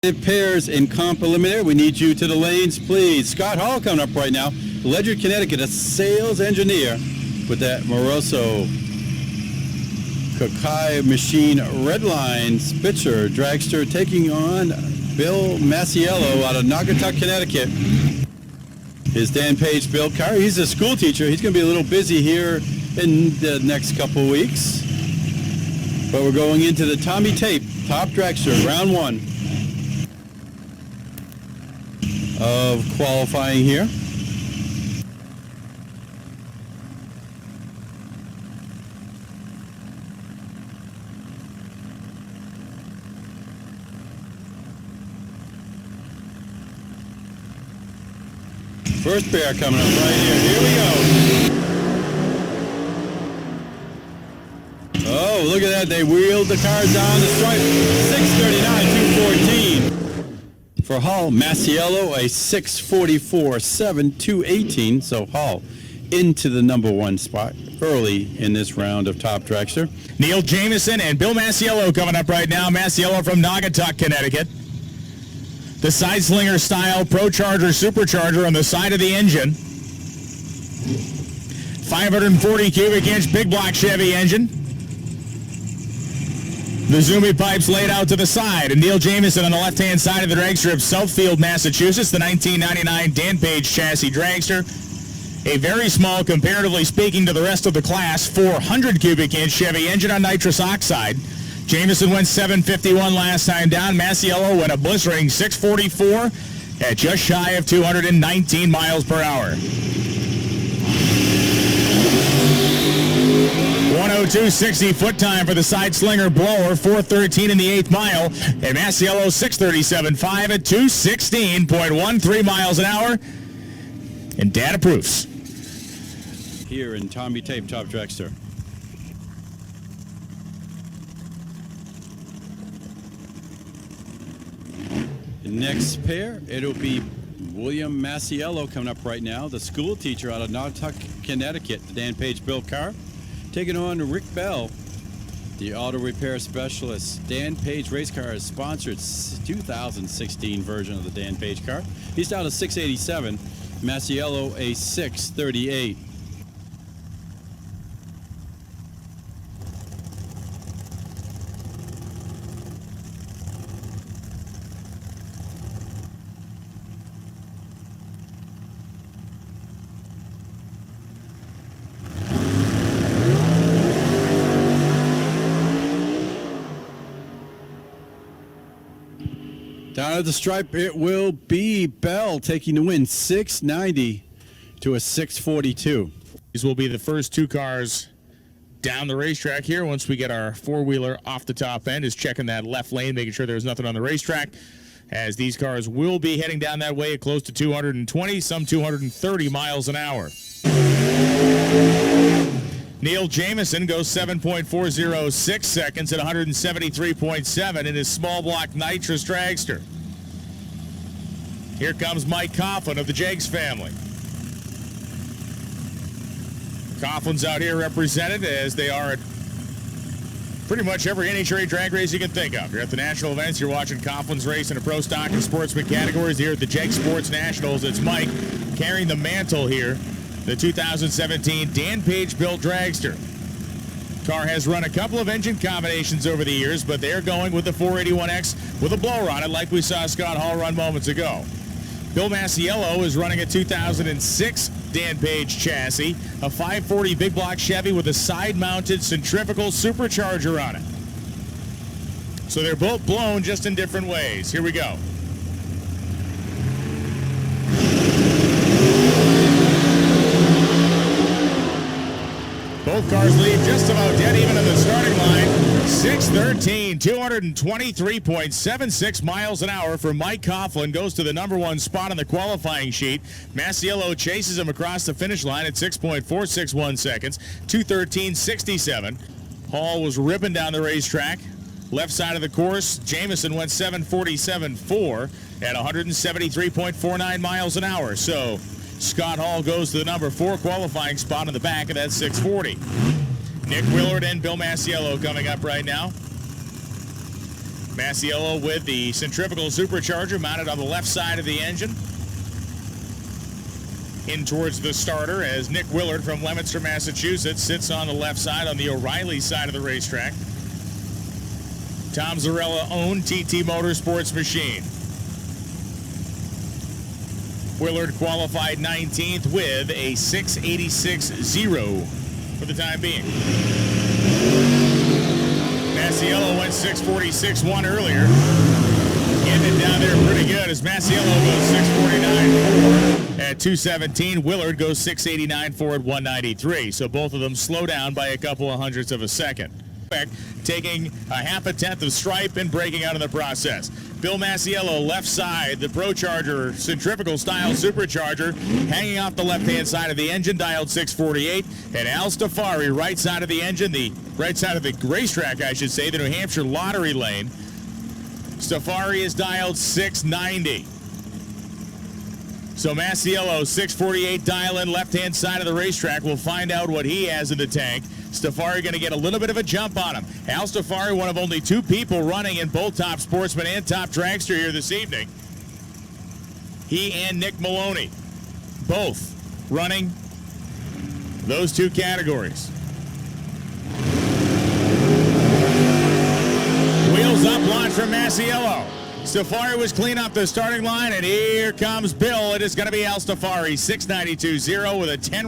Pairs in comp preliminary. We need you to the lanes, please. Scott Hall coming up right now. Ledyard, Connecticut, a sales engineer with that Moroso Kokai Machine Redline Spitzer dragster, taking on Bill Masiello out of Naugatuck, Connecticut. Here's Dan Page, Bill Carr. He's a school teacher. He's going to be a little busy here in the next couple weeks. But we're going into the Tommy Tape Top Dragster, round one of qualifying here. First pair coming up right here. Here we go. Oh, look at that. They wheeled the cars down the stripe. 639, 214. For Hall, Masiello, a 644, 7, 218. So Hall into the number one spot early in this round of Top Dragster. Neil Jamison and Bill Masiello coming up right now. Masiello from Naugatuck, Connecticut. The side slinger style ProCharger supercharger on the side of the engine. 540 cubic inch big block Chevy engine. The Zoomy pipes laid out to the side. And Neil Jamison on the left-hand side of the dragster of Southfield, Massachusetts, the 1999 Dan Page chassis dragster. A very small, comparatively speaking, to the rest of the class, 400 cubic inch Chevy engine on nitrous oxide. Jamison went 751 last time down. Masiello went a blistering 644 at just shy of 219 miles per hour. 102.60 foot time for the side slinger blower, 4:13 in the 8th mile, and Masiello 6:37.5 at 216.13 miles an hour, and data proofs. Here in Tommy Tape Top Dragster. Next pair, it'll be William Masiello coming up right now, the school teacher out of Naugatuck, Connecticut, Dan Page, Bill Carr, taking on Rick Bell, the auto repair specialist. Dan Page Race Car has sponsored 2016 version of the Dan Page car. He's down to 687, Masiello a 638. Down at the stripe, it will be Bell taking the win, 690 to a 642. These will be the first two cars down the racetrack here. Once we get our four-wheeler off the top end, is checking that left lane, making sure there's nothing on the racetrack, as these cars will be heading down that way at close to 220, some 230 miles an hour. Neil Jamison goes 7.406 seconds at 173.7 in his small block nitrous dragster. Here comes Mike Coughlin of the Jegs family. Coughlin's out here represented, as they are at pretty much every NHRA drag race you can think of. You're at the national events, you're watching Coughlin's race in the pro stock and sportsman categories. Here at the Jegs Sports Nationals, it's Mike carrying the mantle here. The 2017 Dan Page built dragster. Car has run a couple of engine combinations over the years, but they're going with the 481X with a blower on it, like we saw Scott Hall run moments ago. Bill Masiello is running a 2006 Dan Page chassis, a 540 big block Chevy with a side-mounted centrifugal supercharger on it. So they're both blown, just in different ways. Here we go. Both cars lead just about dead even at the starting line. 6:13, 223.76 miles an hour for Mike Coughlin. Goes to the number one spot on the qualifying sheet. Masiello chases him across the finish line at 6.461 seconds, 2:13.67. Hall was ripping down the racetrack. Left side of the course, Jamison went 7:47.4 at 173.49 miles an hour. So Scott Hall goes to the number 4 qualifying spot in the back of that 640. Nick Willard and Bill Masiello coming up right now. Masiello with the centrifugal supercharger mounted on the left side of the engine. In towards the starter as Nick Willard from Leominster, Massachusetts sits on the left side on the O'Reilly side of the racetrack. Tom Zarella-owned TT Motorsports machine. Willard qualified 19th with a 686.0 for the time being. Masiello went 646.1 earlier. Getting it down there pretty good as Masiello goes 649.4 at 217. Willard goes 689.4 at 193. So both of them slow down by a couple of hundredths of a second. Taking a half a tenth of stripe and breaking out in the process. Bill Masiello, left side, the ProCharger centrifugal style supercharger, hanging off the left-hand side of the engine, dialed 648. And Al Stafari, right side of the engine, the right side of the racetrack, I should say, the New Hampshire lottery lane. Stafari is dialed 690. So Masiello, 648 dial in, left-hand side of the racetrack. We'll find out what he has in the tank. Stafari going to get a little bit of a jump on him. Al Stafari, one of only two people running in both Top Sportsman and Top Dragster here this evening. He and Nick Maloney, both running those two categories. Wheels up, launch from Masiello. Stafari was clean off the starting line, and here comes Bill. It is going to be Al Stafari, 692.0 with a 10